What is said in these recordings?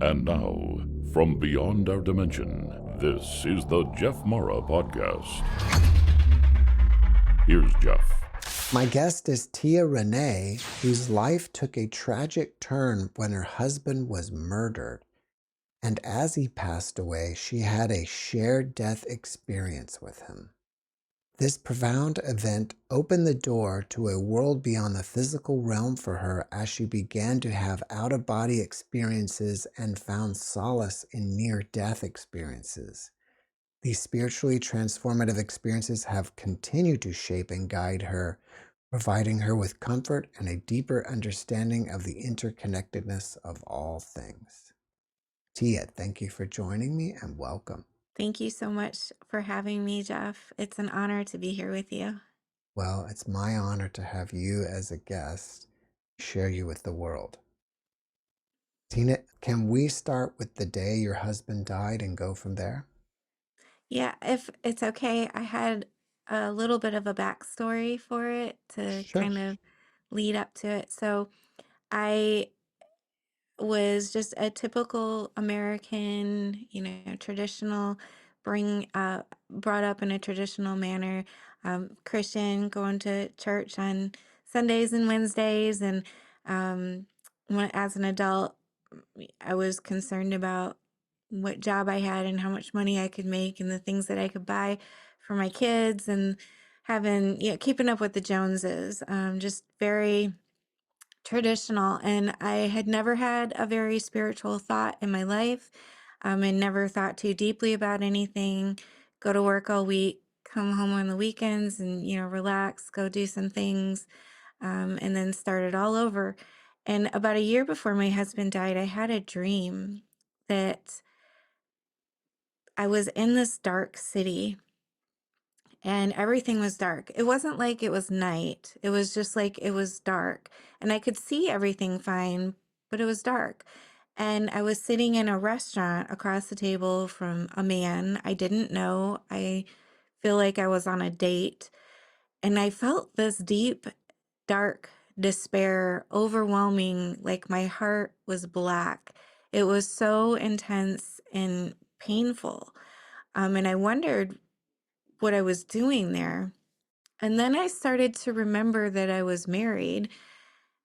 And now, from beyond our dimension, this is the JeffMara podcast. Here's Jeff. My guest is Tia Renee, whose life took a tragic turn when her husband was murdered. And as he passed away, she had a shared death experience with him. This profound event opened the door to a world beyond the physical realm for her as she began to have out-of-body experiences and found solace in near-death experiences. These spiritually transformative experiences have continued to shape and guide her, providing her with comfort and a deeper understanding of the interconnectedness of all things. Tia, thank you for joining me and welcome. Thank you so much for having me, Jeff. It's an honor to be here with you. Well, it's my honor to have you as a guest, share you with the world. Tina, can we start with the day your husband died and go from there? Yeah, if it's okay, I had a little bit of a backstory for it to Sure. kind of lead up to it. So I was just a typical American, traditional, brought up in a traditional manner, Christian, going to church on Sundays and Wednesdays, and um, as an adult, I was concerned about what job I had and how much money I could make and the things that I could buy for my kids and keeping up with the Joneses, just very traditional. And I had never had a very spiritual thought in my life, and never thought too deeply about anything. Go to work all week, come home on the weekends and, relax, go do some things, and then start it all over. And about a year before my husband died, I had a dream that I was in this dark city and everything was dark. It wasn't like it was night. It was just like it was dark. And I could see everything fine, but it was dark. And I was sitting in a restaurant across the table from a man I didn't know. I feel like I was on a date. And I felt this deep, dark despair overwhelming, like my heart was black. It was so intense and painful. And I wondered what I was doing there. And then I started to remember that I was married,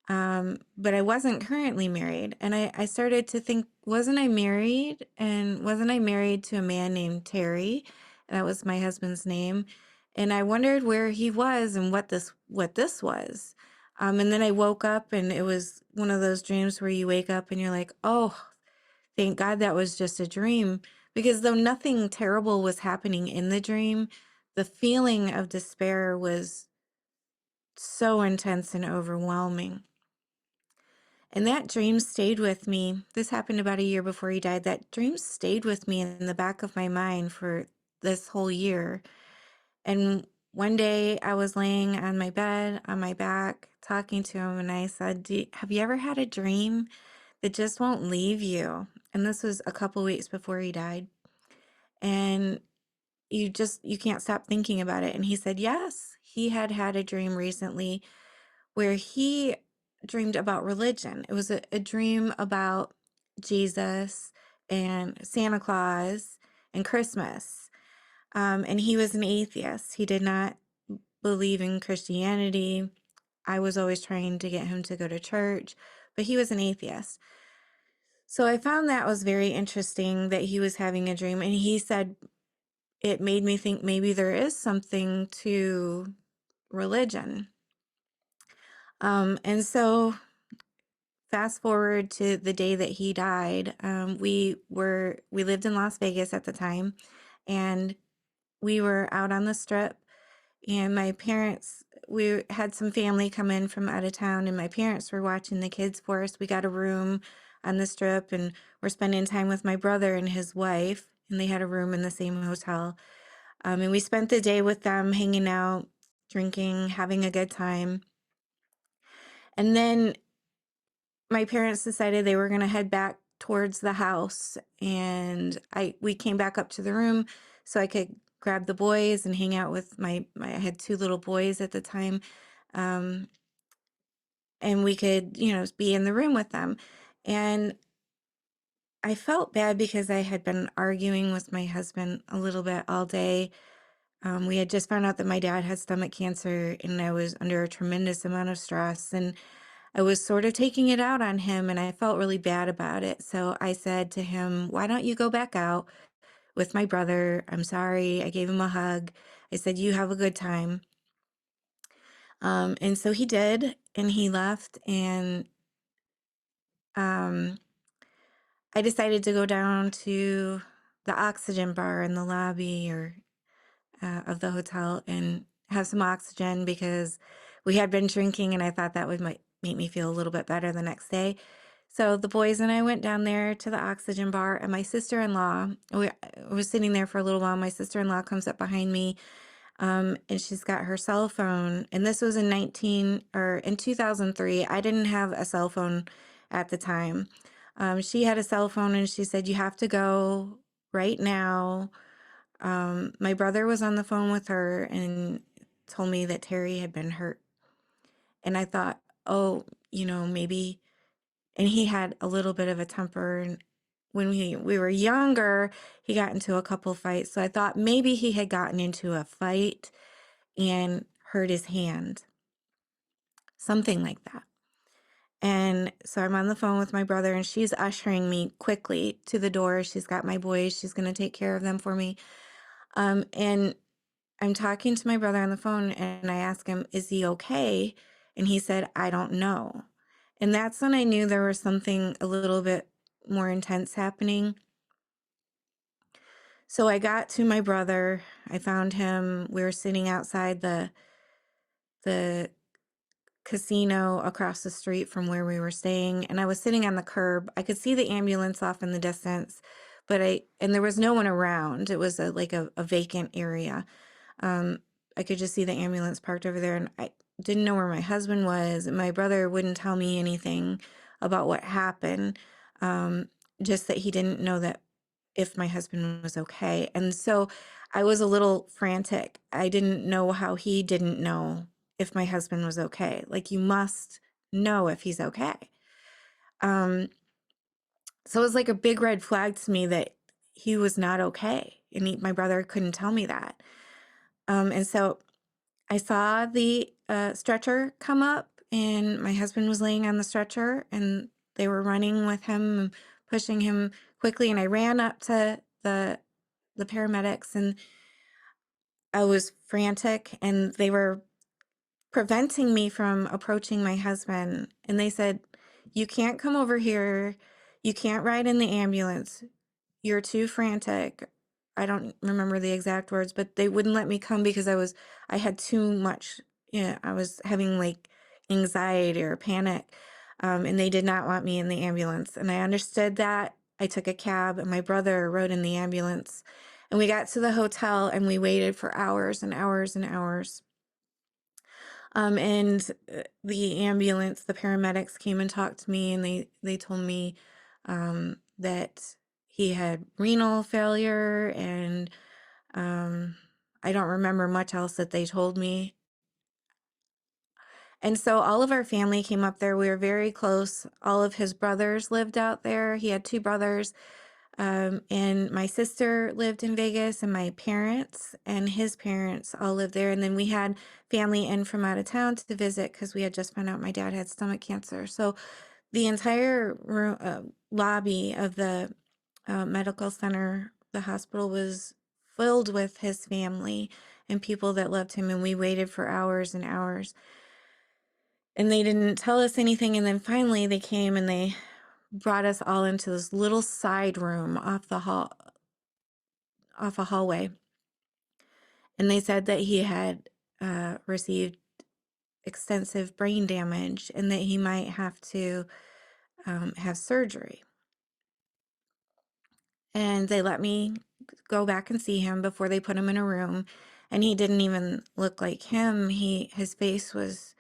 but I wasn't currently married. And I started to think, wasn't I married? And wasn't I married to a man named Terry? That was my husband's name. And I wondered where he was and what this was. And then I woke up and it was one of those dreams where you wake up and you're like, oh, thank God that was just a dream. Because though nothing terrible was happening in the dream, the feeling of despair was so intense and overwhelming. And that dream stayed with me. This happened about a year before he died. That dream stayed with me in the back of my mind for this whole year. And one day I was laying on my bed, on my back, talking to him, and I said, have you ever had a dream that just won't leave you? And this was a couple weeks before he died. And you can't stop thinking about it. And he said, yes, he had had a dream recently where he dreamed about religion. It was a dream about Jesus and Santa Claus and Christmas. And he was an atheist. He did not believe in Christianity. I was always trying to get him to go to church, but he was an atheist. So I found that was very interesting that he was having a dream. And he said, it made me think maybe there is something to religion. And so fast forward to the day that he died, we lived in Las Vegas at the time, and we were out on the strip, and we had some family come in from out of town, and my parents were watching the kids for us. We got a room on the strip, and we're spending time with my brother and his wife, and they had a room in the same hotel. And we spent the day with them, hanging out, drinking, having a good time. And then my parents decided they were going to head back towards the house, and we came back up to the room so I could grab the boys and hang out with I had two little boys at the time, and we could be in the room with them. And I felt bad because I had been arguing with my husband a little bit all day. We had just found out that my dad had stomach cancer, and I was under a tremendous amount of stress, and I was sort of taking it out on him, and I felt really bad about it. So I said to him, "Why don't you go back out with my brother? I'm sorry." I gave him a hug. I said, "You have a good time." And so he did, and he left, and um, I decided to go down to the oxygen bar in the lobby or of the hotel and have some oxygen because we had been drinking, and I thought that would might make me feel a little bit better the next day. So the boys and I went down there to the oxygen bar, and my sister-in-law, we was sitting there for a little while. My sister-in-law comes up behind me, and she's got her cell phone. And this was in 2003. I didn't have a cell phone at the time. She had a cell phone, and she said, "You have to go right now." My brother was on the phone with her and told me that Terry had been hurt. And I thought, oh, maybe, and he had a little bit of a temper. And when we were younger, he got into a couple fights. So I thought maybe he had gotten into a fight and hurt his hand, something like that. And so I'm on the phone with my brother, and she's ushering me quickly to the door. She's got my boys. She's going to take care of them for me. And I'm talking to my brother on the phone, and I ask him, "Is he okay?" And he said, "I don't know." And that's when I knew there was something a little bit more intense happening. So I got to my brother. I found him. We were sitting outside the casino across the street from where we were staying, and I was sitting on the curb. I could see the ambulance off in the distance, and there was no one around. It was like a vacant area. Um, I could just see the ambulance parked over there, and I didn't know where my husband was. And my brother wouldn't tell me anything about what happened, um, just that he didn't know that if my husband was okay. And so I was a little frantic. I didn't know how he didn't know if my husband was okay. Like, you must know if he's okay. Um, so it was like a big red flag to me that he was not okay, and my brother couldn't tell me that. And so I saw the stretcher come up, and my husband was laying on the stretcher, and they were running with him and pushing him quickly. And I ran up to the paramedics, and I was frantic, and they were preventing me from approaching my husband. And they said, "You can't come over here. You can't ride in the ambulance. You're too frantic." I don't remember the exact words, but they wouldn't let me come because I had too much, I was having like anxiety or panic. And they did not want me in the ambulance. And I understood that. I took a cab, and my brother rode in the ambulance. And we got to the hotel, and we waited for hours and hours and hours. And the ambulance, the paramedics came and talked to me, and they told me that he had renal failure, and I don't remember much else that they told me. And so all of our family came up there. We were very close. All of his brothers lived out there. He had two brothers. And my sister lived in Vegas, and my parents and his parents all lived there. And then we had family in from out of town to visit because we had just found out my dad had stomach cancer. So the entire lobby of the medical center, the hospital, was filled with his family and people that loved him. And we waited for hours and hours. And they didn't tell us anything. And then finally they came, and they brought us all into this little side room off a hallway. And they said that he had received extensive brain damage, and that he might have to have surgery. And they let me go back and see him before they put him in a room. And he didn't even look like him. His face was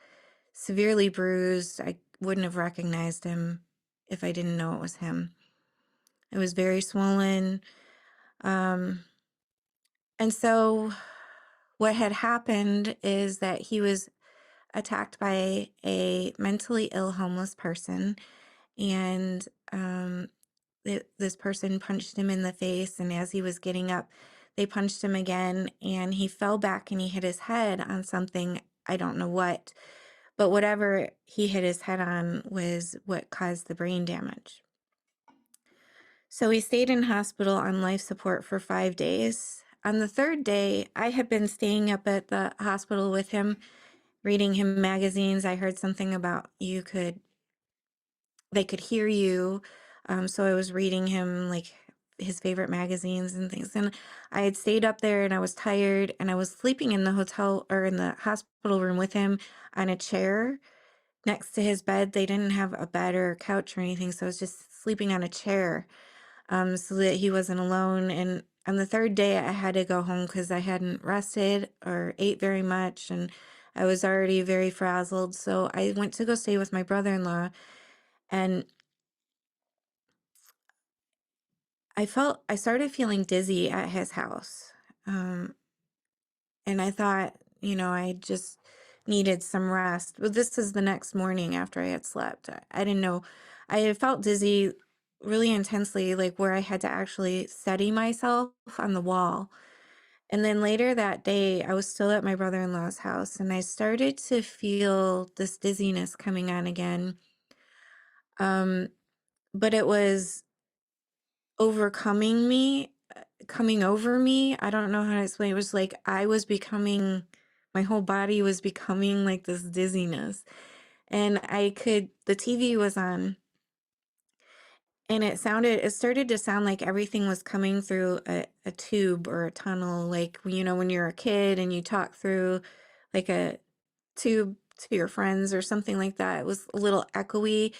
severely bruised. I wouldn't have recognized him if I didn't know it was him. It was very swollen. Um, and so what had happened is that he was attacked by a mentally ill homeless person, and this person punched him in the face, and as he was getting up, they punched him again, and he fell back and he hit his head on something. I don't know what, but whatever he hit his head on was what caused the brain damage. So he stayed in hospital on life support for 5 days. On the third day, I had been staying up at the hospital with him, reading him magazines. I heard something about they could hear you. So I was reading him like his favorite magazines and things. And I had stayed up there and I was tired and I was sleeping in the hotel or in the hospital room with him on a chair next to his bed. They didn't have a bed or a couch or anything. So I was just sleeping on a chair, so that he wasn't alone. And on the third day, I had to go home because I hadn't rested or ate very much. And I was already very frazzled. So I went to go stay with my brother-in-law. And I started feeling dizzy at his house. Um, and I thought, I just needed some rest. But this is the next morning after I had slept. I didn't know. I had felt dizzy really intensely, like where I had to actually steady myself on the wall. And then later that day, I was still at my brother-in-law's house and I started to feel this dizziness coming on again. Um, but it was overcoming me, coming over me. I don't know how to explain. It was like my whole body was becoming like this dizziness. And the TV was on and it started to sound like everything was coming through a tube or a tunnel. Like, when you're a kid and you talk through like a tube to your friends or something like that. It was a little echoey.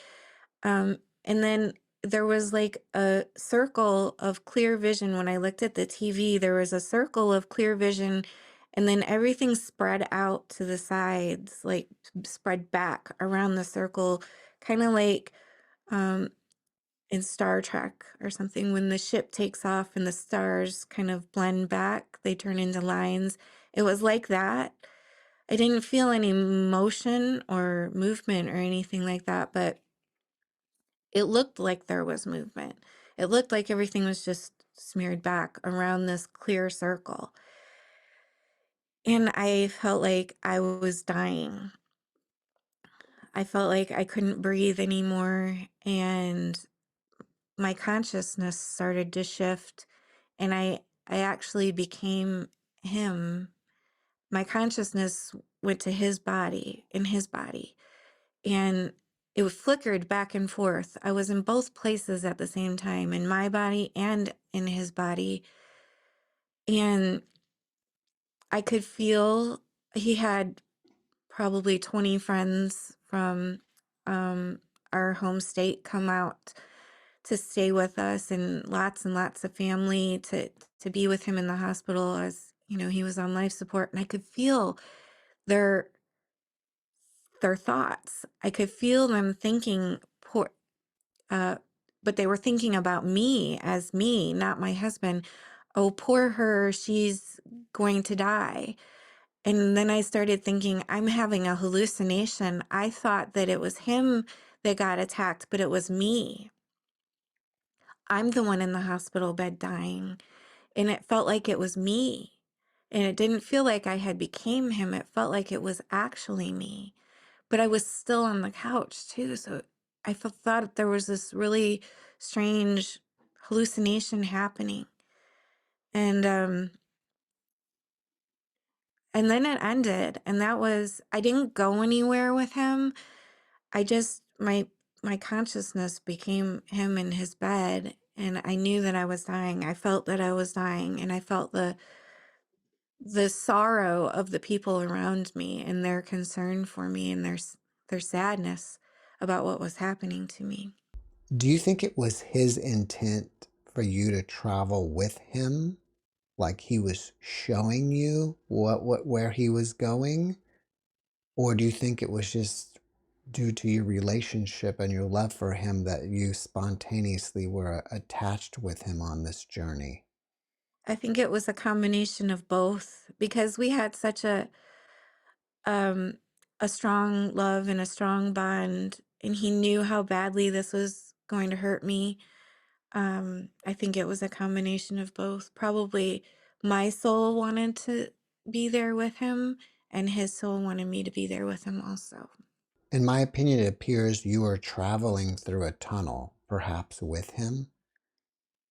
And then there was like a circle of clear vision. When I looked at the TV, there was a circle of clear vision, and then everything spread out to the sides, like spread back around the circle, kind of like um, in Star Trek or something. When the ship takes off and the stars kind of blend back, they turn into lines. It was like that. I didn't feel any motion or movement or anything like that, but it looked like there was movement. It looked like everything was just smeared back around this clear circle. And I felt like I was dying. I felt like I couldn't breathe anymore. And my consciousness started to shift. And I actually became him. My consciousness went to his body, in his body. And it flickered back and forth. I was in both places at the same time, in my body and in his body. And I could feel he had probably 20 friends from um, our home state come out to stay with us, and lots of family to be with him in the hospital as he was on life support. And I could feel their their thoughts. I could feel them thinking, poor, uh, but they were thinking about me as me, not my husband. Oh, poor her, she's going to die. And then I started thinking, I'm having a hallucination. I thought that it was him that got attacked, but it was me. I'm the one in the hospital bed dying. And it felt like it was me. And it didn't feel like I had became him. It felt like it was actually me. But I was still on the couch too. So thought there was this really strange hallucination happening. And and then it ended. And I didn't go anywhere with him. I just my consciousness became him in his bed, and I knew that I was dying. I felt that I was dying, and I felt the sorrow of the people around me and their concern for me and their sadness about what was happening to me. Do you think it was his intent for you to travel with him? Like he was showing you where he was going? Or do you think it was just due to your relationship and your love for him that you spontaneously were attached with him on this journey? I think it was a combination of both because we had such um a strong love and a strong bond, and he knew how badly this was going to hurt me. I think it was a combination of both. Probably my soul wanted to be there with him, and his soul wanted me to be there with him also. In my opinion, it appears you were traveling through a tunnel, perhaps with him.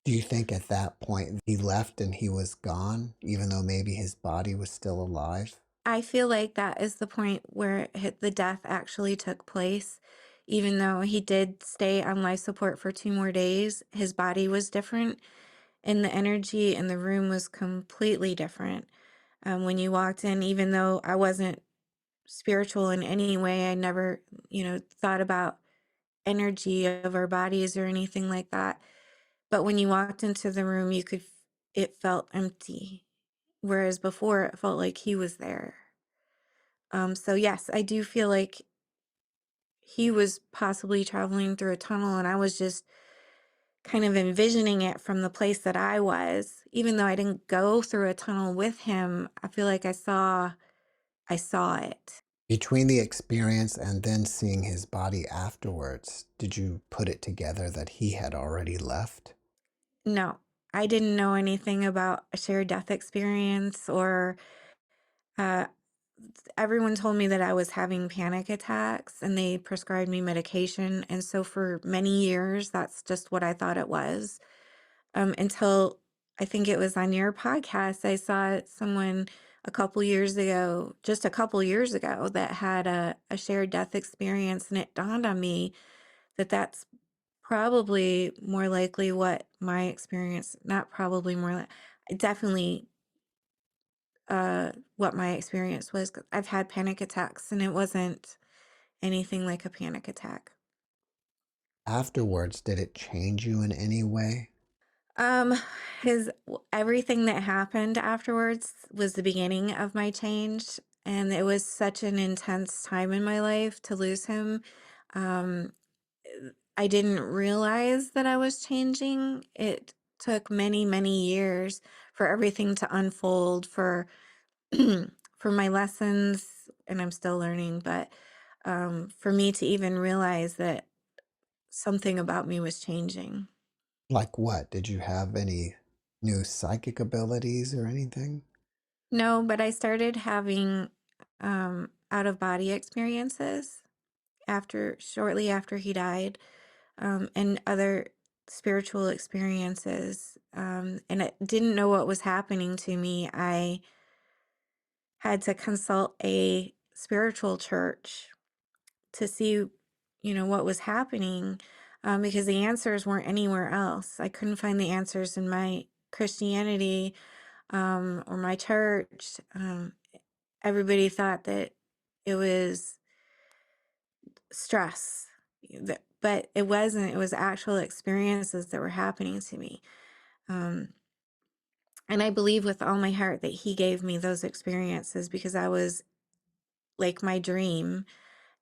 Do you think at that point he left and he was gone, even though maybe his body was still alive? I feel like that is the point where the death actually took place. Even though he did stay on life support for 2 more days, his body was different, and the energy in the room was completely different. When you walked in, even though I wasn't spiritual in any way, I never, thought about energy of our bodies or anything like that. But when you walked into the room, it felt empty. Whereas before, it felt like he was there. So yes, I do feel like he was possibly traveling through a tunnel, and I was just kind of envisioning it from the place that I was. Even though I didn't go through a tunnel with him, I feel like I saw it. Between the experience and then seeing his body afterwards, did you put it together that he had already left? No, I didn't know anything about a shared death experience or uh everyone told me that I was having panic attacks and they prescribed me medication. And so for many years, that's just what I thought it was. Until I think it was on your podcast, I saw someone a couple years ago, just a couple years ago, that had a shared death experience. And it dawned on me that that's probably more likely what my experience, not probably more, definitely what my experience was. 'Cause I've had panic attacks and it wasn't anything like a panic attack. Afterwards, did it change you in any way? Um, everything that happened afterwards was the beginning of my change, and it was such an intense time in my life to lose him. Um, I didn't realize that I was changing. It took many, many years for everything to unfold, for for my lessons, and I'm still learning, but for me to even realize that something about me was changing. Like what? Did you have any new psychic abilities or anything? No, but I started having out of body experiences shortly after he died, and other spiritual experiences. And I didn't know what was happening to me. I had to consult a spiritual church to see, what was happening, because the answers weren't anywhere else. I couldn't find the answers in my Christianity, or my church. Everybody thought that it was stress, but it wasn't. It was actual experiences that were happening to me. Um, and I believe with all my heart that he gave me those experiences because I was like my dream.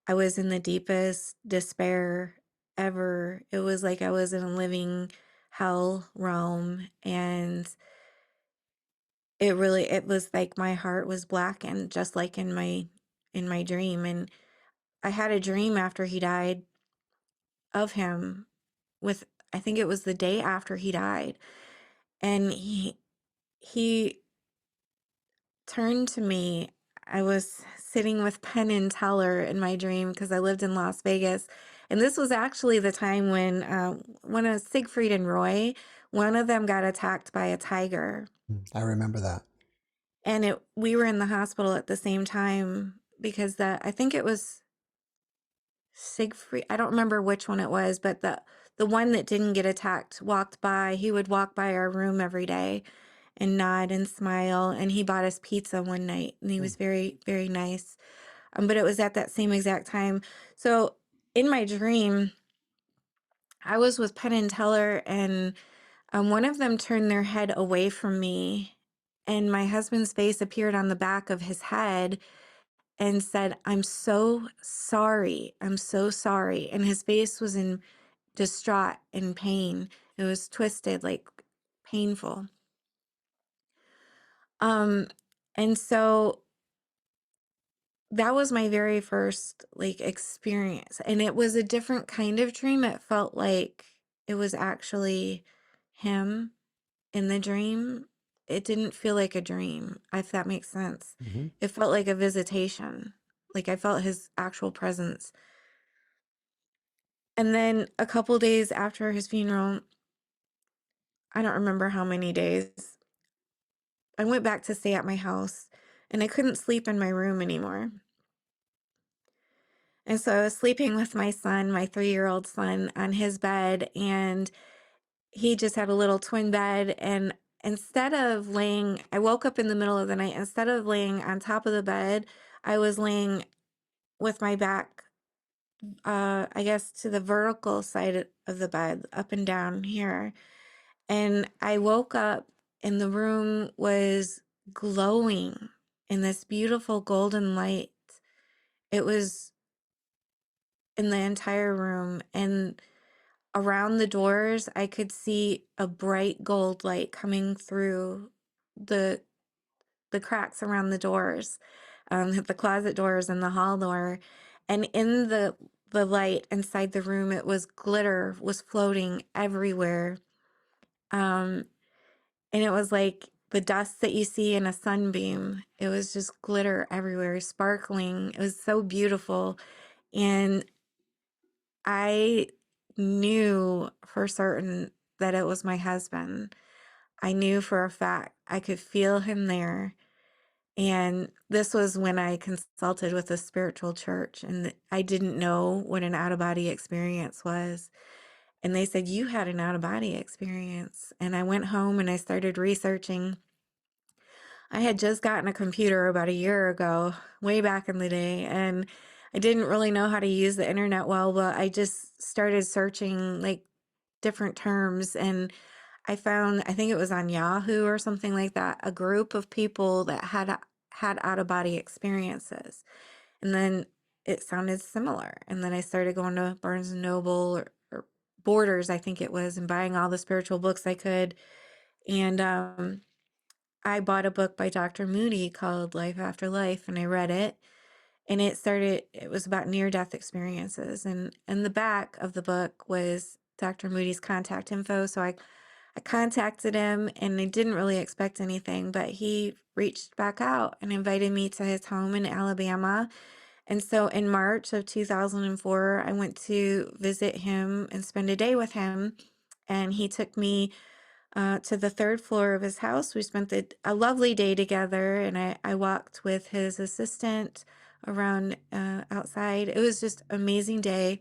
I was in the deepest despair ever. It was like I was in a living hell realm, and it was like my heart was blackened just like in my dream. And I had a dream after he died of him, with I think it was the day after he died, and he turned to me. I was sitting with Penn and Teller in my dream because I lived in Las Vegas. And this was actually the time when Siegfried and Roy, one of them got attacked by a tiger. I remember that. And we were in the hospital at the same time because I think it was Siegfried. I don't remember which one it was, but the one that didn't get attacked walked by. He would walk by our room every day and nod and smile. And he bought us pizza one night, and he Mm. was very, very nice. But it was at that same exact time. So in my dream, I was with Penn and Teller, and one of them turned their head away from me, and my husband's face appeared on the back of his head and said, "I'm so sorry. I'm so sorry." And his face was in distraught and pain. It was twisted, like painful. Um, and so that was my very first like experience. And it was a different kind of dream. It felt like it was actually him in the dream, it didn't feel like a dream, if that makes sense. Hmm. It felt like a visitation. Like I felt his actual presence. And then a couple days after his funeral, I don't remember how many days, I went back to stay at my house and I couldn't sleep in my room anymore. And so I was sleeping with my son, my 3-year-old son, on his bed, and he just had a little twin bed. And I woke up in the middle of the night. Instead of laying on top of the bed, I was laying with my back, I guess, to the vertical side of the bed, up and down here. And I woke up and the room was glowing in this beautiful golden light. It was in the entire room. And around the doors, I could see a bright gold light coming through the the cracks around the doors, the closet doors and the hall door. And in the light inside the room, it was glitter was floating everywhere. Um, and it was like the dust that you see in a sunbeam. It was just glitter everywhere, sparkling. It was so beautiful. And I knew for certain that it was my husband. I knew for a fact. I could feel him there. And this was when I consulted with a spiritual church, and I didn't know what an out of body experience was. And they said, "You had an out of body experience." And I went home and I started researching. I had just gotten a computer about a year ago, way back in the day, and I didn't really know how to use the internet well, but I just started searching like different terms, and I found, I think it was on Yahoo or something like that, a group of people that had out of body experiences. And then it sounded similar. And then I started going to Barnes and Noble or Borders, I think it was, and buying all the spiritual books I could. And I bought a book by Dr. Moody called Life After Life, and I read it. And it was about near death experiences. And in the back of the book was Dr. Moody's contact info. So I contacted him and I didn't really expect anything, but he reached back out and invited me to his home in Alabama. And so in March of 2004, I went to visit him and spend a day with him. And he took me to the third floor of his house. We spent a lovely day together, and I walked with his assistant around outside. It was just an amazing day.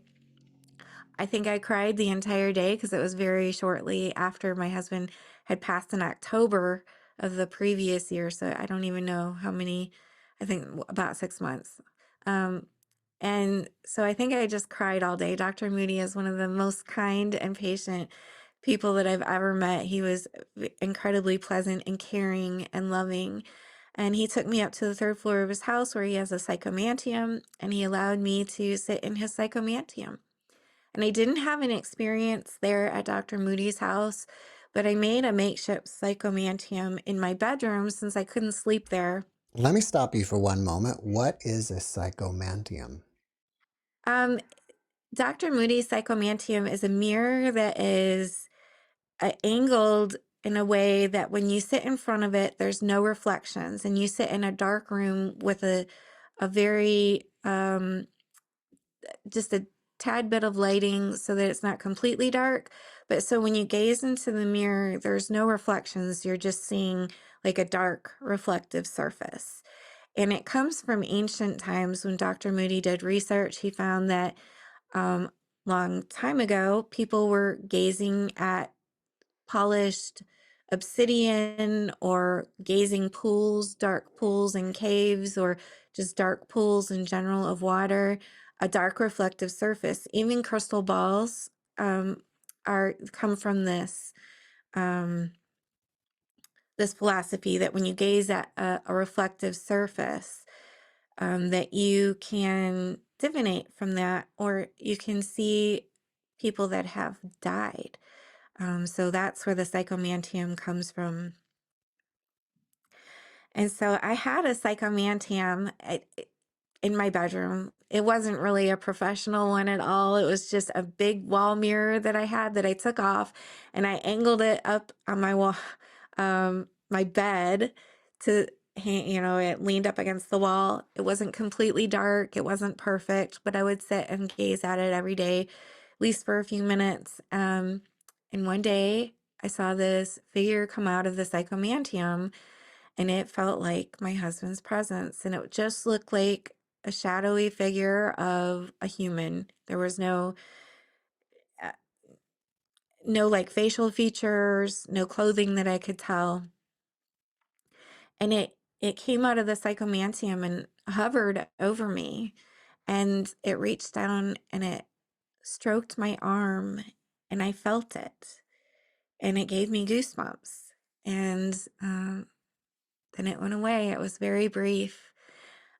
I think I cried the entire day because it was very shortly after my husband had passed in October of the previous year. So I don't even know how many, I think about 6 months. Um, and so I think I just cried all day. Dr. Moody is one of the most kind and patient people that I've ever met. He was incredibly pleasant and caring and loving. And he took me up to the third floor of his house where he has a psychomantium, and he allowed me to sit in his psychomantium. And I didn't have an experience there at Dr. Moody's house, but I made a makeshift psychomantium in my bedroom since I couldn't sleep there. Let me stop you for one moment. What is a psychomantium? Um, Dr. Moody's psychomantium is a mirror that is angled in a way that when you sit in front of it, there's no reflections, and you sit in a dark room with a very just a tad bit of lighting so that it's not completely dark. But so when you gaze into the mirror, there's no reflections. You're just seeing like a dark reflective surface. And it comes from ancient times when Dr. Moody did research. He found that um, long time ago, people were gazing at polished obsidian or gazing pools, dark pools in caves, or just dark pools in general of water, a dark reflective surface. Even crystal balls are come from um, this philosophy that when you gaze at a reflective surface, that you can divinate from that, or you can see people that have died. So that's where the psychomantium comes from. And so I had a psychomantium. in my bedroom. It wasn't really a professional one at all. It was just a big wall mirror that I had that I took off, and I angled it up on my wall, my bed to hang, it leaned up against the wall. It wasn't completely dark. It wasn't perfect, but I would sit and gaze at it every day, at least for a few minutes. And one day I saw this figure come out of the psychomantium, and it felt like my husband's presence, and it just looked like a shadowy figure of a human. There was uh, no like facial features, no clothing that I could tell. And it came out of the psychomantium and hovered over me, and it reached down and it stroked my arm, and I felt it, and it gave me goosebumps. And then it went away. It was very brief.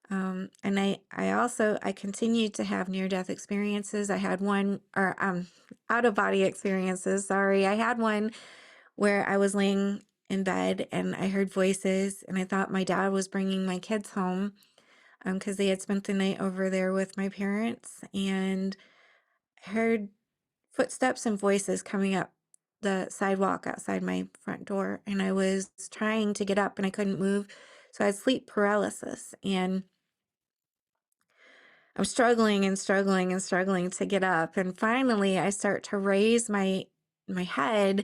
And I continued to have near-death experiences. I had one, or out-of-body experiences. Sorry. I had one where I was laying in bed and I heard voices, and I thought my dad was bringing my kids home, because they had spent the night over there with my parents, and I heard footsteps and voices coming up the sidewalk outside my front door, and I was trying to get up and I couldn't move. So I had sleep paralysis, and I'm struggling and struggling and struggling to get up. And finally I start to raise my head,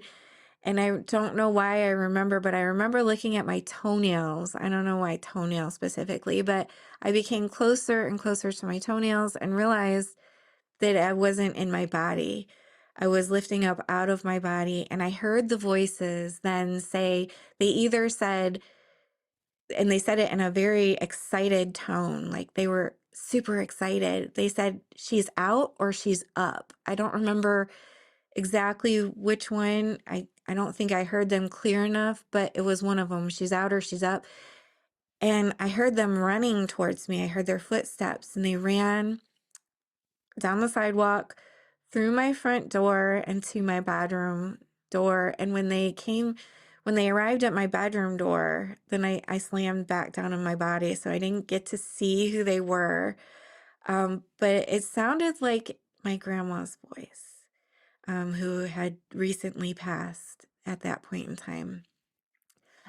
and I don't know why I remember, but I remember looking at my toenails. I don't know why toenails specifically, but I became closer and closer to my toenails and realized that I wasn't in my body. I was lifting up out of my body, and I heard the voices then say, they either said, and they said it in a very excited tone, like they were super excited. They said, "She's out or she's up." I don't remember exactly which one. I don't think I heard them clear enough, but it was one of them. She's out or she's up. And I heard them running towards me. I heard their footsteps, and they ran down the sidewalk, through my front door and to my bedroom door. And when they arrived at my bedroom door, then I slammed back down on my body. So I didn't get to see who they were. But it sounded like my grandma's voice, who had recently passed at that point in time.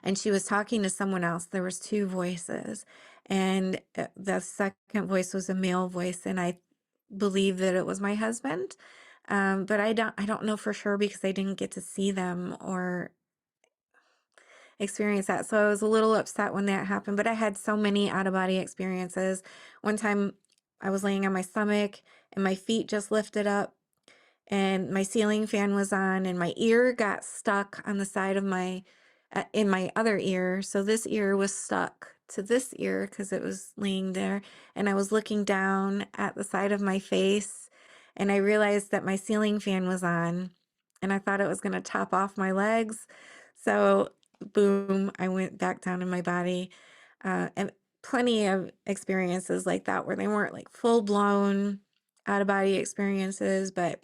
And she was talking to someone else. There was two voices, and the second voice was a male voice, and I believe that it was my husband. But I don't know for sure because I didn't get to see them or experience that. So I was a little upset when that happened, but I had so many out of body experiences. One time I was laying on my stomach and my feet just lifted up, and my ceiling fan was on, and my ear got stuck on the side of my in my other ear. So this ear was stuck to this ear because it was laying there, and I was looking down at the side of my face, and I realized that my ceiling fan was on, and I thought it was going to top off my legs. So boom, I went back down in my body. And plenty of experiences like that where they weren't like full blown out of body experiences, but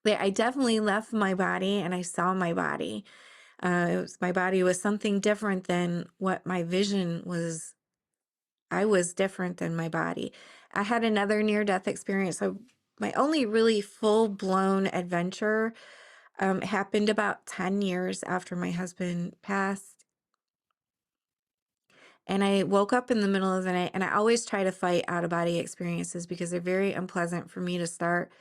I definitely left my body and I saw my body. My body was something different than what my vision was. I was different than my body. I had another near death experience. So my only really full blown adventure happened about 10 years after my husband passed. And I woke up in the middle of the night, and I always try to fight out of body experiences because they're very unpleasant for me to start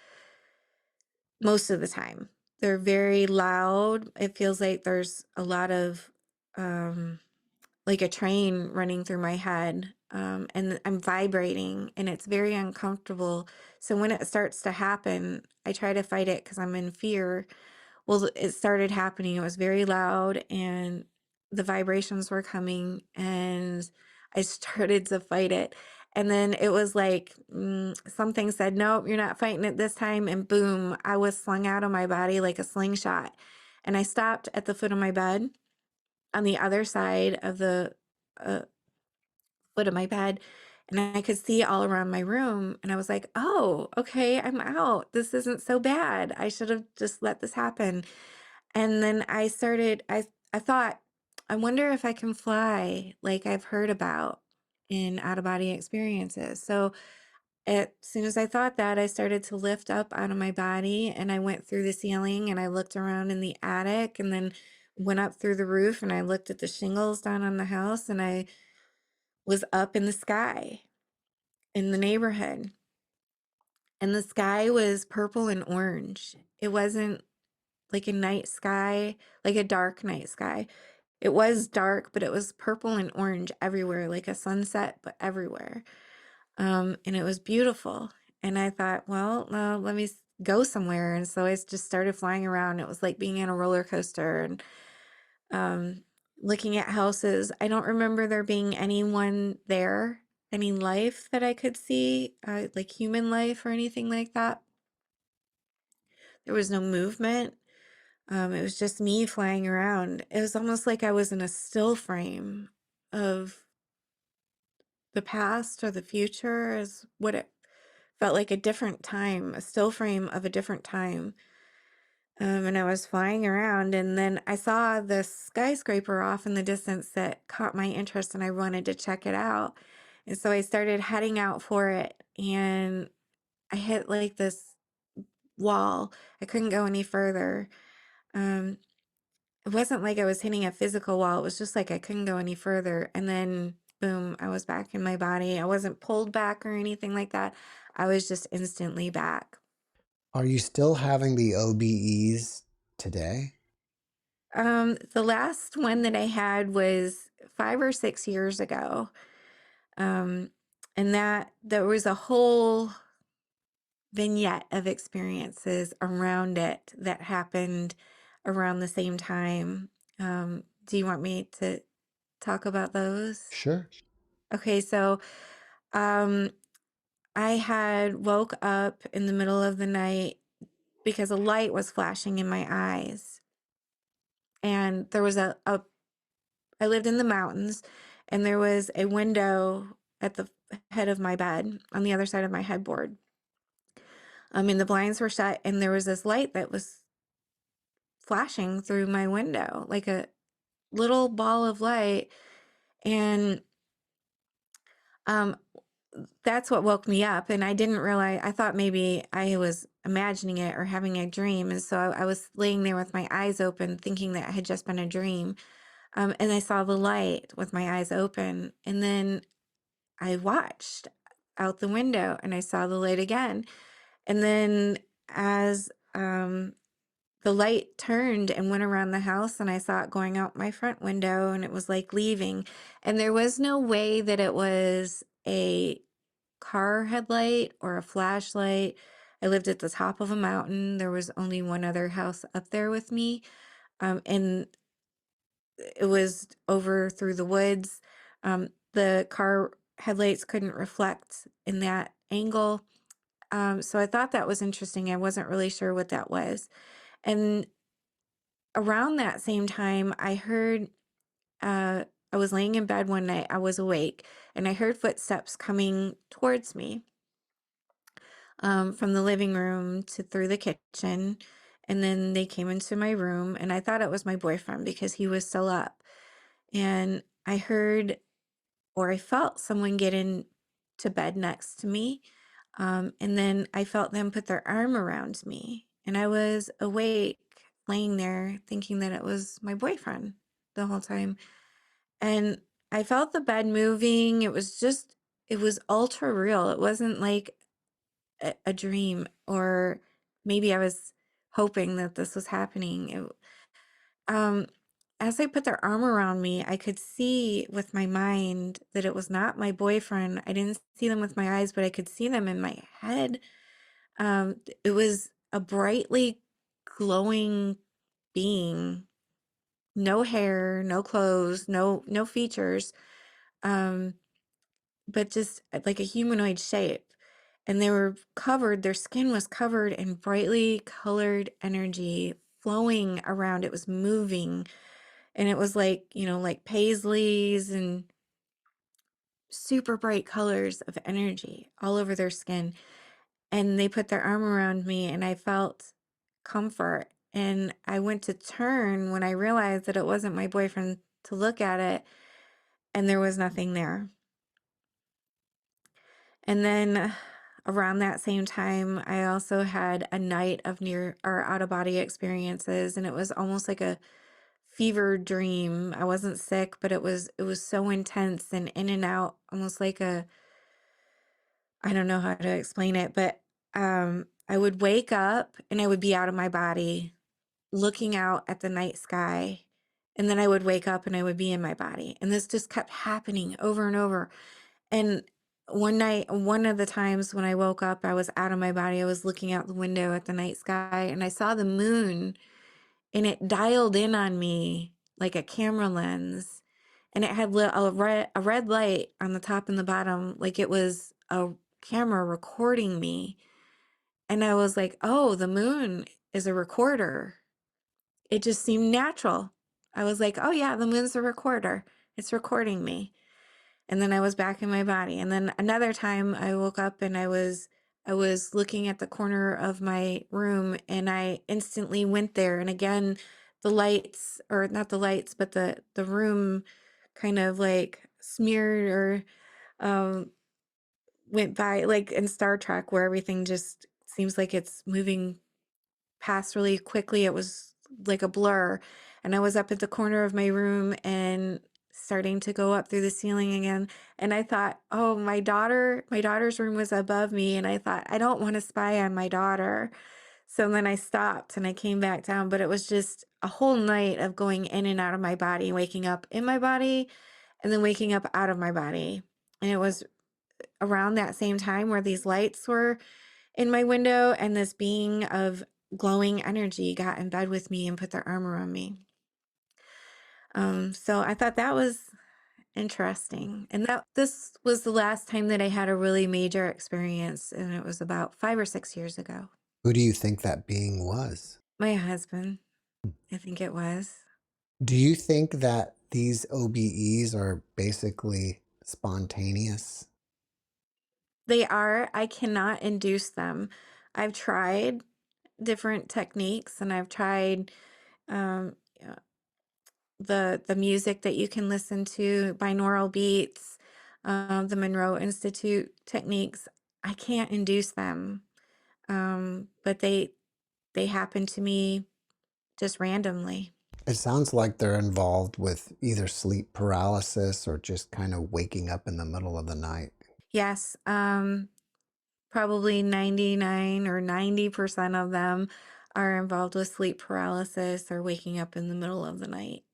most of the time. They're very loud. It feels like there's a lot of like a train running through my head, and I'm vibrating, and it's very uncomfortable. So when it starts to happen, I try to fight it because I'm in fear. Well, it started happening. It was very loud, and the vibrations were coming, and I started to fight it. And then it was like something said, "Nope, you're not fighting it this time." And boom, I was slung out of my body like a slingshot. And I stopped at the foot of my bed on the other side of the uh, foot of my bed, and I could see all around my room. And I was like, "Oh, okay, I'm out. This isn't so bad. I should have just let this happen." And then I thought, I wonder if I can fly like I've heard about. in out of body experiences. So as soon as I thought that, I started to lift up out of my body, and I went through the ceiling and I looked around in the attic and then went up through the roof, and I looked at the shingles down on the house, and I was up in the sky in the neighborhood. And the sky was purple and orange. It wasn't like a night sky, like a dark night sky. It was dark, but it was purple and orange everywhere, like a sunset, but everywhere. And it was beautiful. And I thought, well, let me go somewhere. And so I just started flying around. It was like being in a roller coaster and um, looking at houses. I don't remember there being anyone there, any life that I could see, like human life or anything like that. There was no movement. It was just me flying around. It was almost like I was in a still frame of the past or the future, is what it felt like, a different time, a still frame of a different time. And I was flying around, and then I saw this skyscraper off in the distance that caught my interest, and I wanted to check it out. And so I started heading out for it, and I hit like this wall. I couldn't go any further. Um, it wasn't like I was hitting a physical wall. It was just like I couldn't go any further. And then, boom, I was back in my body. I wasn't pulled back or anything like that. I was just instantly back. Are you still having the OBEs today? The last one that I had was 5 or 6 years ago. Um, and that there was a whole vignette of experiences around it that happened around the same time. Do you want me to talk about those? Sure. Okay, so um, I had woke up in the middle of the night because a light was flashing in my eyes. And there was I lived in the mountains, and there was a window at the head of my bed on the other side of my headboard. And the blinds were shut, and there was this light that was flashing through my window, like a little ball of light. And um, that's what woke me up. And I didn't realize, I thought maybe I was imagining it or having a dream. And so I was laying there with my eyes open, thinking that it had just been a dream. And I saw the light with my eyes open. And then I watched out the window and I saw the light again. And then as the light turned and went around the house, and I saw it going out my front window, and it was like leaving. And there was no way that it was a car headlight or a flashlight. I lived at the top of a mountain. There was only one other house up there with me. And it was over through the woods. The car headlights couldn't reflect in that angle. So I thought that was interesting. I wasn't really sure what that was. And around that same time, I heard, I was laying in bed one night, I was awake, and I heard footsteps coming towards me from the living room to through the kitchen. And then they came into my room, and I thought it was my boyfriend because he was still up. And I heard, or I felt someone get into bed next to me. And then I felt them put their arm around me. And I was awake, laying there, thinking that it was my boyfriend the whole time. And I felt the bed moving. It was ultra real. It wasn't like a dream, or maybe I was hoping that this was happening. Um, as they put their arm around me, I could see with my mind that it was not my boyfriend. I didn't see them with my eyes, but I could see them in my head. It was a brightly glowing being, no hair, no clothes, no features, um, but just like a humanoid shape. And they were covered, their skin was covered in brightly colored energy flowing around. It was moving. And it was like, like paisleys and super bright colors of energy all over their skin. And they put their arm around me, and I felt comfort. And I went to turn when I realized that it wasn't my boyfriend to look at it, and there was nothing there. And then around that same time, I also had a night of near or out of body experiences, and it was almost like a fever dream. I wasn't sick, but it was so intense and in and out, almost like a I don't know how to explain it, but I would wake up and I would be out of my body looking out at the night sky. And then I would wake up and I would be in my body. And this just kept happening over and over. And one night, one of the times when I woke up, I was out of my body. I was looking out the window at the night sky and I saw the moon and it dialed in on me like a camera lens. And it had a red light on the top and the bottom, like it was a camera recording me. And I was like, oh, the moon is a recorder. It just seemed natural. I was like, oh, yeah, the moon's a recorder. It's recording me. And then I was back in my body. And then another time I woke up and I was looking at the corner of my room and I instantly went there. And again, the lights, or not the lights, but the room kind of like smeared or um went by like in Star Trek where everything just seems like it's moving past really quickly. It was like a blur. And I was up at the corner of my room and starting to go up through the ceiling again. And I thought, oh, my daughter's room was above me. And I thought, I don't want to spy on my daughter. So then I stopped and I came back down. But it was just a whole night of going in and out of my body, waking up in my body and then waking up out of my body. And it was around that same time where these lights were in my window and this being of glowing energy got in bed with me and put their arm around me. So I thought that was interesting. And that this was the last time that I had a really major experience, and it was about 5 or 6 years ago. Who do you think that being was? My husband, I think it was. Do you think that these OBEs are basically spontaneous? They are. I cannot induce them. I've tried different techniques and I've tried um, the music that you can listen to, binaural beats, the Monroe Institute techniques. I can't induce them, but they happen to me just randomly. It sounds like they're involved with either sleep paralysis or just kind of waking up in the middle of the night. Yes, probably 99 or 90% of them are involved with sleep paralysis or waking up in the middle of the night.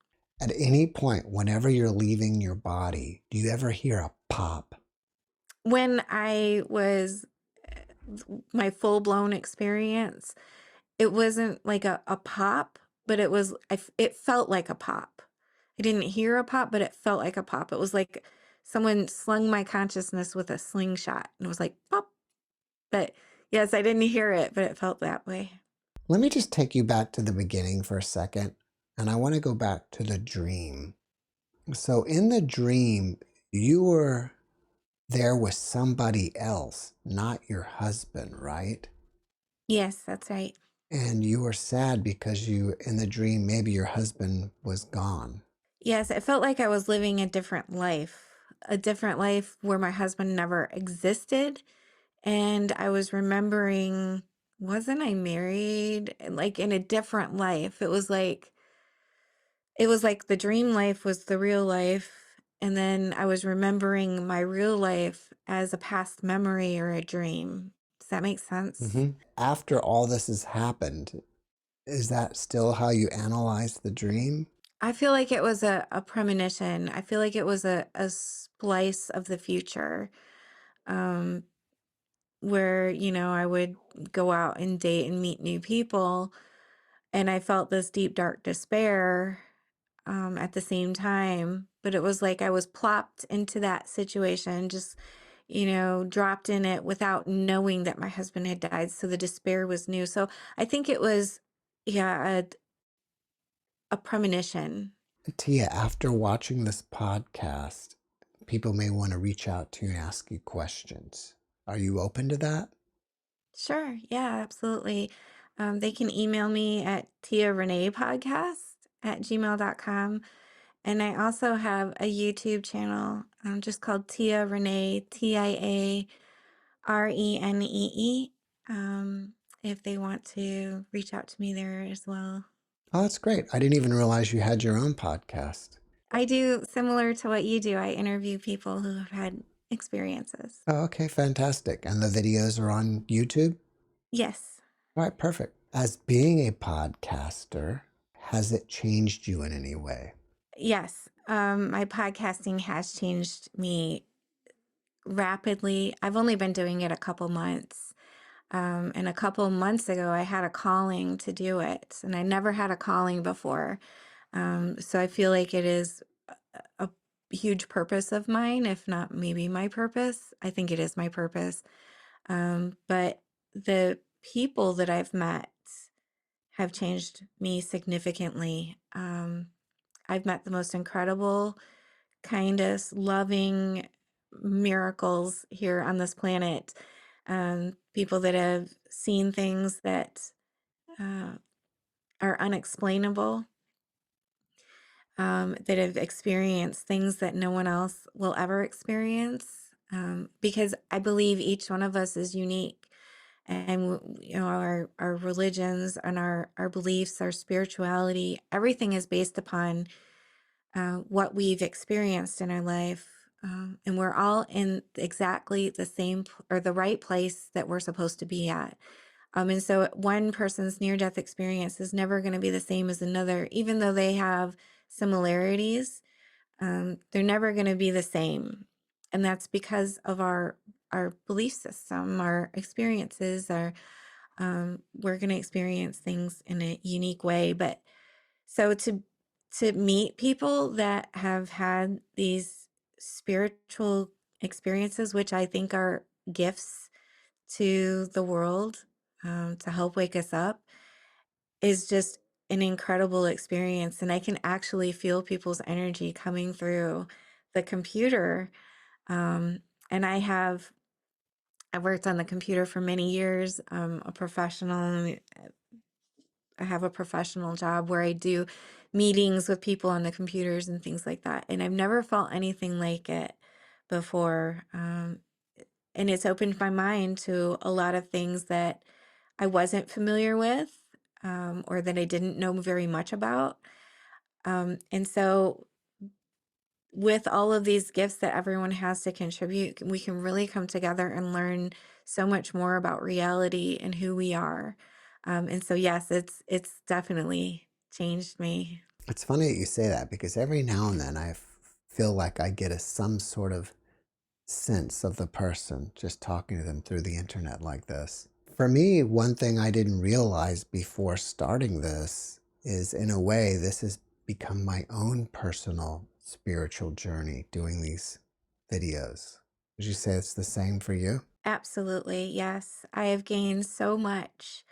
At any point, whenever you're leaving your body, do you ever hear a pop? When I was my full blown experience, it wasn't like a pop, but it felt like a pop. I didn't hear a pop, but it felt like a pop. It was like someone slung my consciousness with a slingshot and it was like pop. But yes, I didn't hear it, but it felt that way. Let me just take you back to the beginning for a second, and I want to go back to the dream. So, in the dream, you were there with somebody else, not your husband, right? Yes, that's right. And you were sad because in the dream, maybe your husband was gone. Yes, it felt like I was living a different life where my husband never existed. And I was remembering, wasn't I married? Like in a different life. It was like the dream life was the real life. And then I was remembering my real life as a past memory or a dream. Does that make sense? After all this has happened, is that still how you analyze the dream? I feel like it was a premonition. I feel like it was a splice of the future, um, where, I would go out and date and meet new people. And I felt this deep, dark despair at the same time. But it was like I was plopped into that situation, just, dropped in it without knowing that my husband had died. So the despair was new. So I think it was, yeah, a premonition. Tia, after watching this podcast, people may want to reach out to you and ask you questions. Are you open to that? Sure. Yeah, absolutely. They can email me at Tia Renee podcast at gmail.com. And I also have a YouTube channel just called Tia Renee, TIA Renee. If they want to reach out to me there as well. Oh, that's great. I didn't even realize you had your own podcast. I do similar to what you do. I interview people who have had experiences. Oh, okay, fantastic. And the videos are on YouTube? Yes. All right, perfect. As being a podcaster, has it changed you in any way? Yes. My podcasting has changed me rapidly. I've only been doing it a couple months. And a couple months ago, I had a calling to do it, and I never had a calling before. So I feel like it is a huge purpose of mine, if not maybe my purpose. I think it is my purpose. But the people that I've met have changed me significantly. I've met the most incredible, kindest, loving miracles here on this planet. People that have seen things that uh, are unexplainable, that have experienced things that no one else will ever experience. Because I believe each one of us is unique. And our religions and our beliefs, our spirituality, everything is based upon what we've experienced in our life. And we're all in exactly the same or the right place that we're supposed to be at. And so one person's near-death experience is never going to be the same as another, even though they have similarities. They're never going to be the same. And that's because of our belief system, our experiences, we're going to experience things in a unique way. But so to meet people that have had these spiritual experiences, which I think are gifts to the world, to help wake us up, is just an incredible experience. And I can actually feel people's energy coming through the computer. Um, and I've worked on the computer for many years. I'm a professional. I have a professional job where I do meetings with people on the computers and things like that. And I've never felt anything like it before. And it's opened my mind to a lot of things that I wasn't familiar with, or that I didn't know very much about. And so with all of these gifts that everyone has to contribute, we can really come together and learn so much more about reality and who we are. And so, yes, it's definitely changed me. It's funny that you say that because every now and then feel like I get some sort of sense of the person just talking to them through the internet like this. For me, one thing I didn't realize before starting this is, in a way, this has become my own personal spiritual journey doing these videos. Would you say it's the same for you? Absolutely, yes. I have gained so much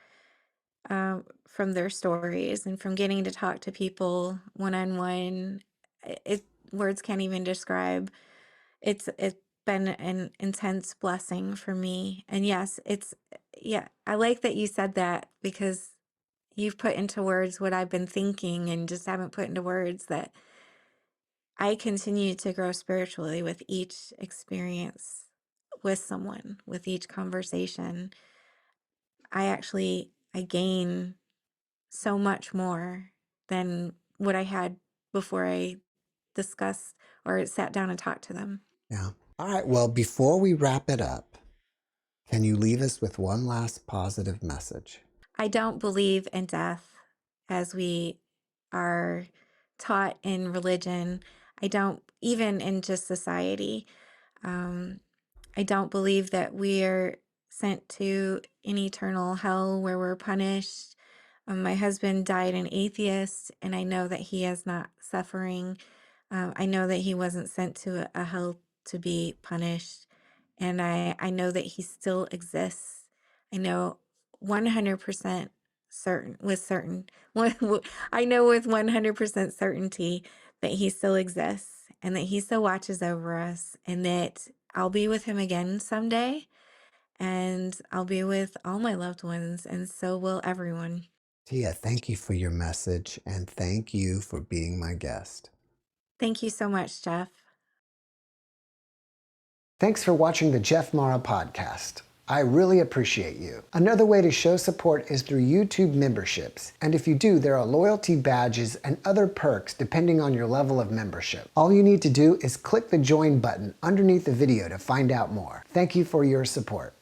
from their stories and from getting to talk to people one on one. It words can't even describe. It's been an intense blessing for me. And yes, yeah, I like that you said that because you've put into words what I've been thinking and just haven't put into words, that I continue to grow spiritually with each experience with someone, with each conversation. I gain so much more than what I had before I discussed or sat down and talked to them. Yeah. All right. Well, before we wrap it up, can you leave us with one last positive message? I don't believe in death as we are taught in religion. I don't, even in just society. Um, I don't believe that we're sent to an eternal hell where we're punished. My husband died an atheist, and I know that he is not suffering. I know that he wasn't sent to a hell to be punished. And I know that he still exists. I know 100% certain, with certain, I know with 100% certainty that he still exists and that he still watches over us, and that I'll be with him again someday, and I'll be with all my loved ones, and so will everyone. Tia, thank you for your message and thank you for being my guest. Thank you so much, Jeff. Thanks for watching the JeffMara podcast. I really appreciate you. Another way to show support is through YouTube memberships. And if you do, there are loyalty badges and other perks depending on your level of membership. All you need to do is click the join button underneath the video to find out more. Thank you for your support.